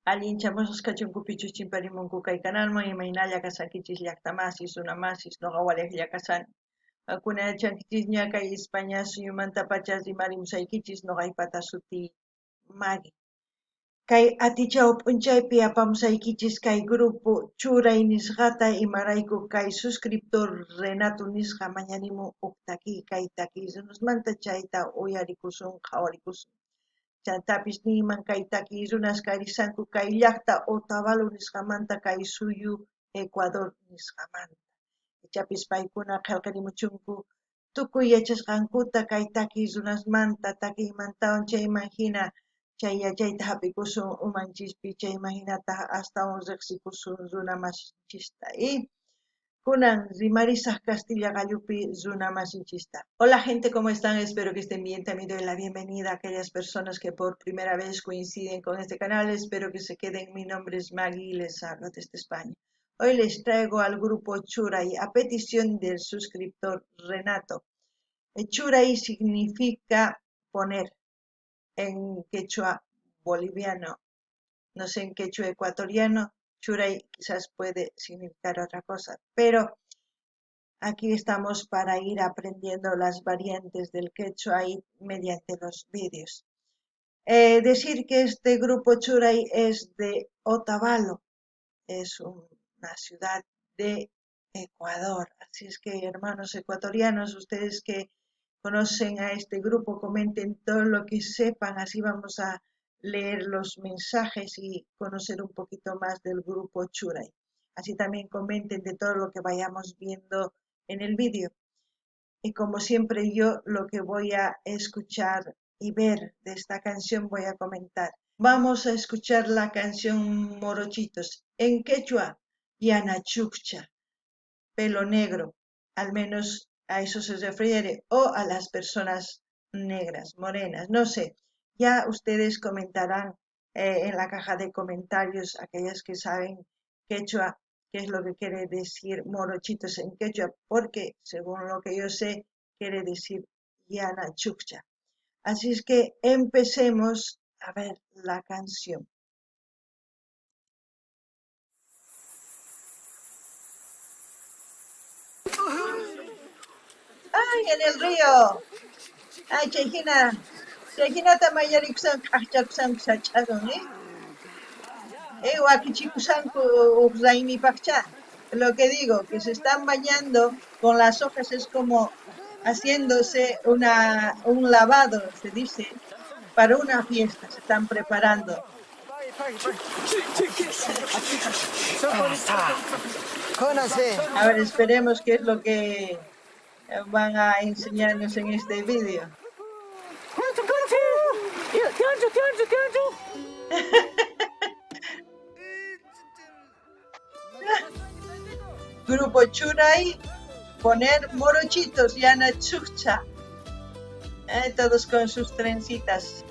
Allinchamusas kachunkupichus chimparimunku kay canalman imaynalla kasankichis llaqtamasis runamasis noqawalejlla kasani. Kunayachankichis ña kay España suyumanta pacha rimarimusaykichis noqaypata suti Mari. Kay atichaw p'unchaypi apamusaykichis kay grupo churay nisqata imarayku kay suscriptor Renato nisqa mañanimun uktaki kay takisnusmanta chayta uyarikusun qhawarikusun. Chantapis niman kay takirunas karisanku kay llaqta Otavalo nisqamanta kay suyu Ecuador nisqamanta. Ichapis paykuna qillqarimuchunku tukuy yachasqankuta kay takirunasmanta takiymantawan chayman hina chay yachayta hap'ikusun umanchispi chayman hinataq astawan riqsikusun runa masinchista kunan rimarisaq Castilla Gallupi runa masinchista. Hola gente, ¿cómo están? Espero que estén bien. También doy la bienvenida a aquellas personas que por primera vez coinciden con este canal. Espero que se queden. Mi nombre es Maggie y les hablo desde España. Hoy les traigo al grupo Churay a petición del suscriptor Renato. Churay significa poner en quechua boliviano, no sé en quechua ecuatoriano. Churay quizás puede significar otra cosa, pero aquí estamos para ir aprendiendo las variantes del quechua mediante los vídeos. Decir que este grupo Churay es de Otavalo, es una ciudad de Ecuador. Así es que, hermanos ecuatorianos, ustedes que conocen a este grupo, comenten todo lo que sepan, así vamos a leer los mensajes y conocer un poquito más del grupo Churay. Así también comenten de todo lo que vayamos viendo en el vídeo. Y como siempre yo lo que voy a escuchar y ver de esta canción voy a comentar. Vamos a escuchar la canción Morochitos en quechua, Yanachucha, pelo negro, al menos a eso se refiere, o a las personas negras, morenas, no sé. Ya ustedes comentarán en la caja de comentarios, aquellas que saben quechua, qué es lo que quiere decir Morochitos en quechua, porque según lo que yo sé, quiere decir Yanachucha. Así es que empecemos a ver la canción. ¡Ay, en el río! ¡Ay, Chejina tamayarikusan k'ahchakusan sachadon, wakichikusanku uqraymi pakcha. Lo que digo, que se están bañando con las hojas, es como haciéndose un lavado, se dice, para una fiesta, se están preparando. A ver, esperemos qué es lo que van a enseñarnos en este vídeo. Grupo Churay, poner morochitos, Yanachucha, todos con sus trencitas.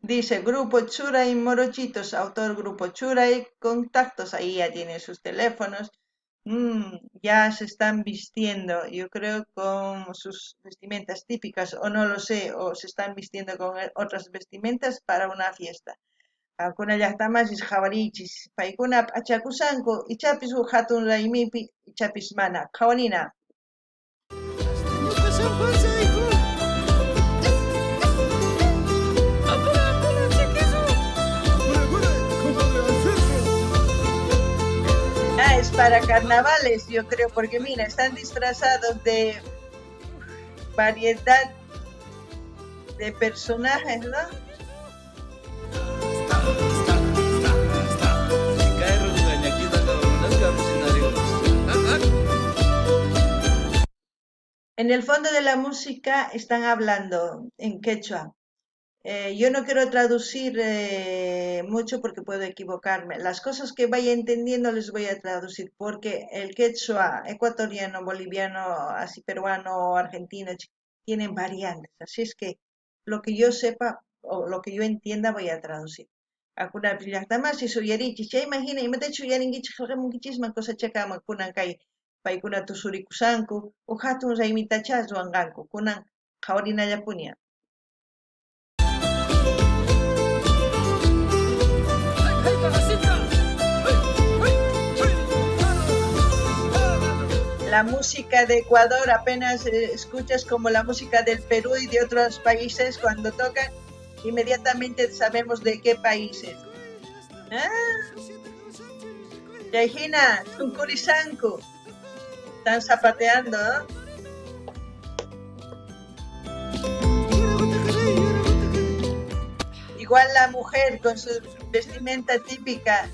Dice Grupo Churay Morochitos, autor Grupo Churay, contactos, ahí ya tienen sus teléfonos. Ya se están vistiendo, yo creo con sus vestimentas típicas, o no lo sé, o se están vistiendo con otras vestimentas para una fiesta. Kuna llaqtamasis qhawarichis, paykuna p'achakusanku, ichapis hatun raymipi, ichapis mana, qhawarina. Es para carnavales, yo creo, porque mira, están disfrazados de variedad de personajes, ¿no? En el fondo de la música están hablando en quechua. Yo no quiero traducir mucho porque puedo equivocarme. Las cosas que vaya entendiendo les voy a traducir porque el quechua ecuatoriano, boliviano, así peruano o argentino tienen variantes. Así es que lo que yo sepa o lo que yo entienda voy a traducir. Akuna llaqtamas y suyarichis, chay imagina, imatachu yarinkichis qillqamunkichisman cosachakaman kunan kay paykuna tusurikusanku o hatun raymitacha ruwanqanku kunan qhawarinallapuña. la música de Ecuador apenas escuchas como la música del Perú y de otros países cuando tocan, inmediatamente sabemos de qué países. Ah, Yajina, Tuncurisanku, están zapateando, ¿no? Igual la mujer con su vestimenta típica.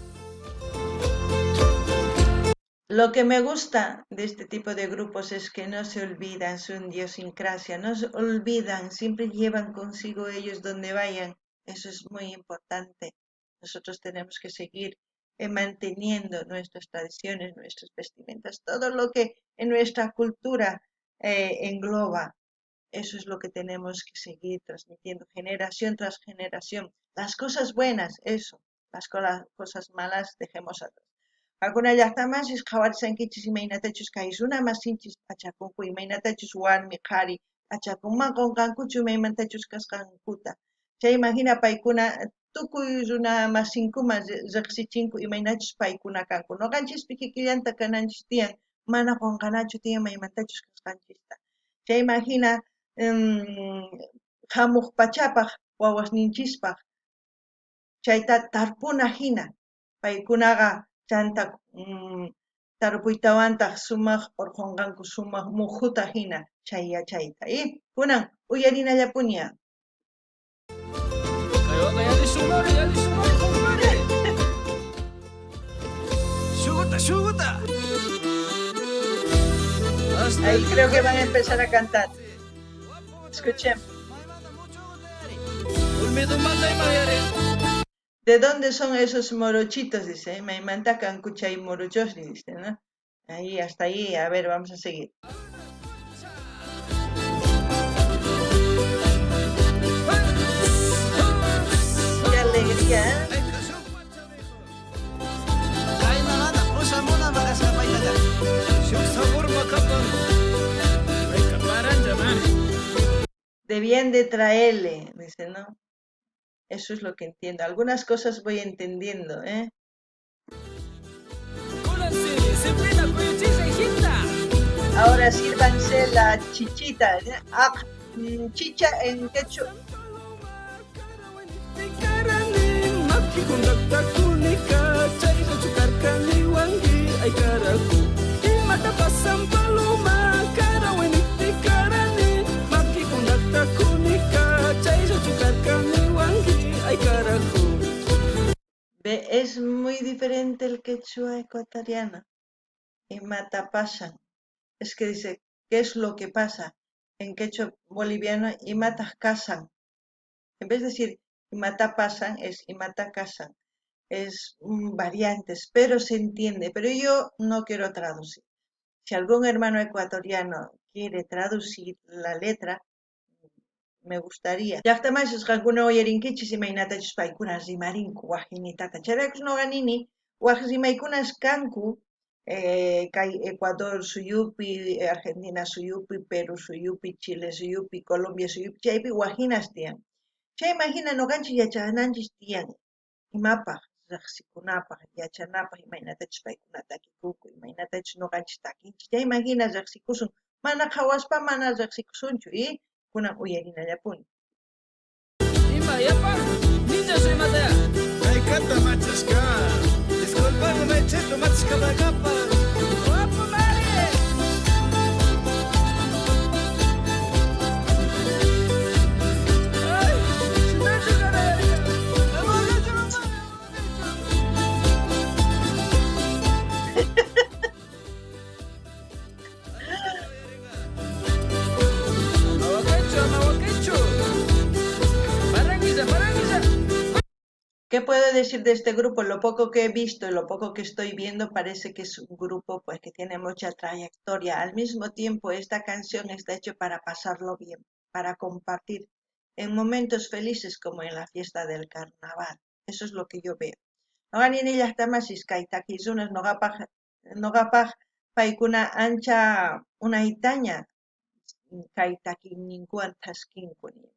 Lo que me gusta de este tipo de grupos es que no se olvidan su idiosincrasia, no se olvidan, siempre llevan consigo ellos donde vayan. Eso es muy importante. Nosotros tenemos que seguir manteniendo nuestras tradiciones, nuestras vestimentas, todo lo que en nuestra cultura engloba. Eso es lo que tenemos que seguir transmitiendo generación tras generación. Las cosas buenas, eso. Las cosas malas, dejemos atrás. Alguna llaqtamanchis qhawarishankichis imaynatachus kay runa masinchis pachakunku imaynatachus warmi qhari pachakunman qunqankuchu imaymantachus kasqankuta. Chay imagina paykuna tukuy runa masinkuman riqsichinku imaynachus paykuna kanku. Noqanchis kikillanta kananchis tiyan mana qunqanachu tiyan imaymantachus kasqanchista. Chay imagina hamuq pachapaq wawasninchispaq chayta tarpuna hina paykunaqa chanta tarpuytawantaq sumaq urqunqanku sumaq muhuta hina chay yachayta kunan uyarinallapuña. Ahí creo que van a empezar a cantar. Escuchen. ¿De dónde son esos morochitos? Dice, me mantacan cuchay morochos, dice, ¿no? Ahí, hasta ahí, a ver, vamos a seguir. ¡Qué alegría! Debían de traerle, dice, ¿no? Eso es lo que entiendo. Algunas cosas voy entendiendo, ¿eh? Ahora sírvanse la chichita, ¿eh? Chicha en quechua. Es muy diferente el quechua ecuatoriano. Y matapasan. Es que dice, ¿qué es lo que pasa? En quechua boliviano, y matas casan. En vez de decir y matapasan, es y matacasan. Es variantes, pero se entiende. Pero yo no quiero traducir. Si algún hermano ecuatoriano quiere traducir la letra, me gustaría. Llaqtamanchis qanquna uyarinkichis imaynatachus paykuna rimarinku waqinitata. Chayrakus noqanini waq rimaykunas kanku kay Ecuador suyupi, Argentina suyupi, Perú suyupi, Chile suyupi, Colombia suyupi, chaypi waqinas tiyan. Chay imagina noqanchis yachananchis tiyan imapaq riqsikunapaq, yachanapaq imaynatachus paykuna takikunku, imaynatachus noqanchis takinchis. Chay imagina riqsikusun, mana qhawaspa mana riqsikusunchu kunan uyarinallapuña. Yapa, niños rimatea. Ay, canta machasca. Disculpame, me eché tu machasca la capa. Guapo, madre. Ay, se me hace ¿Qué puedo decir de este grupo? Lo poco que he visto y lo poco que estoy viendo parece que es un grupo pues que tiene mucha trayectoria. Al mismo tiempo, esta canción está hecha para pasarlo bien, para compartir en momentos felices como en la fiesta del carnaval. Eso es lo que yo veo. Noqanini llaqtamasis kaytakizunas noqapaq paykuna ancha unaytaña kaytakininkuwan taskinkuni.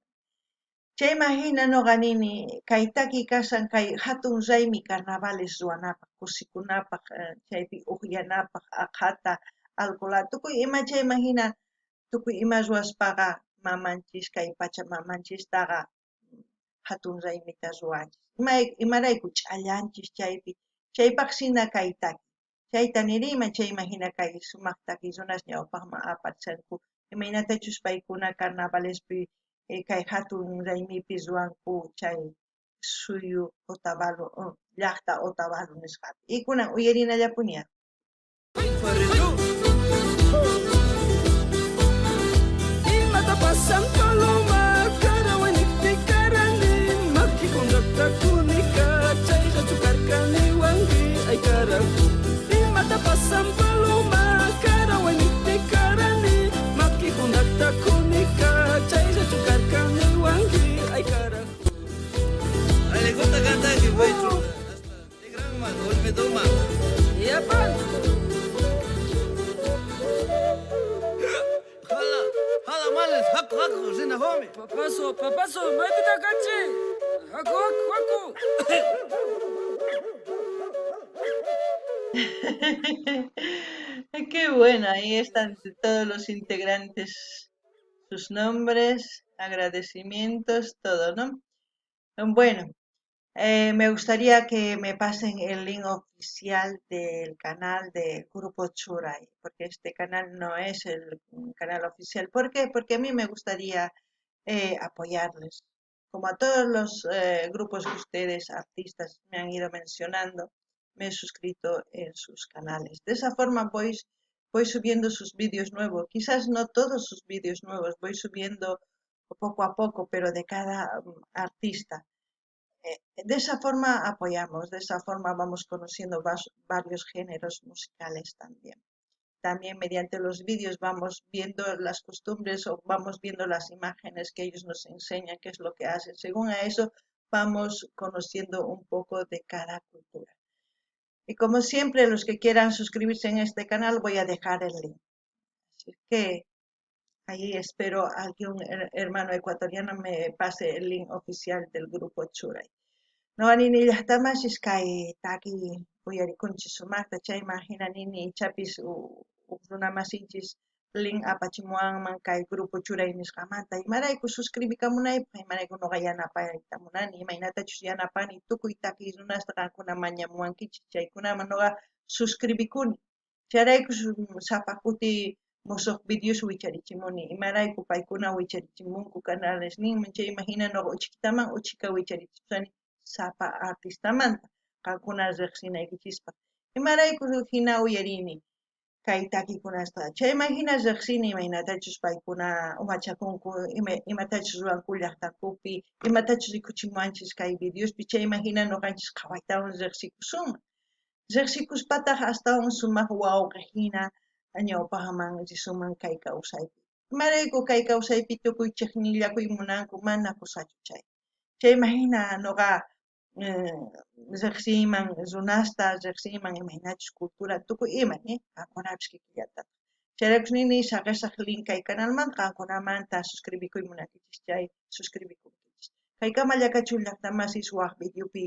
Chay imagina noqanini kaytaki kasan kay hatun raymi carnavales ruwanapaq, kusikunapaq, chaypi uqyanapaq, aqhata alcohol tukuy ima chayman hina tukuy ima ruwaspaqa mamanchis kay pachamamanchistaqa hatun raymita ruwanchis imarayku ch'allanchis chaypi chaypaqshina kay taki chayta niriyman chayman hina kay sumaq taki runas ñawpaqman aparichanku imaynatachus paykuna carnavalespi kay hatun raymipi ruwanku chay suyu Otavalo llaqta Otavalo nisqapi y kunan uyarinallapuña. Imata pasan paloma karawanikti karani maki kondakta kunika chayqa chukarkani wangi ay karaku imata pasan paloma karawanikti karani maki kondakta kunika chayqa chukarkani wangi ay karaku. Ay le gusta cantar que fue hecho hasta de gran man, golpe toma. Y aparte hala males haku sina home papaso maipita kachi haku Qué bueno, ahí están todos los integrantes, sus nombres, agradecimientos, todo, ¿no? Bueno, me gustaría que me pasen el link oficial del canal de Grupo Churay, porque este canal no es el canal oficial. ¿Por qué? Porque a mí me gustaría apoyarles. Como a todos los grupos que ustedes, artistas, me han ido mencionando, me he suscrito en sus canales. De esa forma voy subiendo sus vídeos nuevos. Quizás no todos sus vídeos nuevos, voy subiendo poco a poco, pero de cada artista. De esa forma apoyamos, de esa forma vamos conociendo varios géneros musicales también. También mediante los vídeos vamos viendo las costumbres o vamos viendo las imágenes que ellos nos enseñan, qué es lo que hacen. Según a eso vamos conociendo un poco de cada cultura. Y como siempre, los que quieran suscribirse en este canal voy a dejar el link. Así que ahí espero a que un hermano ecuatoriano me pase el link oficial del grupo Churay. Noqanini llaqtamashis kay taki uyarikunchis sumaqta chayman hina nini ichapis runamasinchis link apachimuwanman kay grupo Churay nisqamanta imarayku suscribikamunaypaq imarayku noqa yanapayta munani imaynatachus yanapani tukuy taki runasta qankuna mañamuwankichis chaykunaman noqa suscribikuni chayrayku sapa kuti musuq videos wicharichimuni imarayku paykuna wicharichimunku canales ninman chayman hina noqa uchiktaman uchika wicharichishani sapa artistamanta qankuna riqsinaykichispa imarayku hina uyarini kay takikunasta chayman hina riqsini imaynatachus paykuna umachakunku imatachus ruwanku llaqtakupi imatachus rikuchimuwanchis kay videospi chayman hina ñuqanchis qhawaytawan riqsikusunman riqsikuspataq astawan sumaq wawqi hina ñawpaqman risunman kay kawsaypi imarayku kay kawsaypi tukuy chiqnillakuy munanku mana kusachu chayman hina noqa riqsiyman runasta riqsiyman imaynachus cultura tukuy ima qankunapish kikillata chayraykush nini saqiraq link kay canalman qankunamanta suscribikuymunankichis chay suscribikunkichis kaykama llakachun llaqta masis waq videopi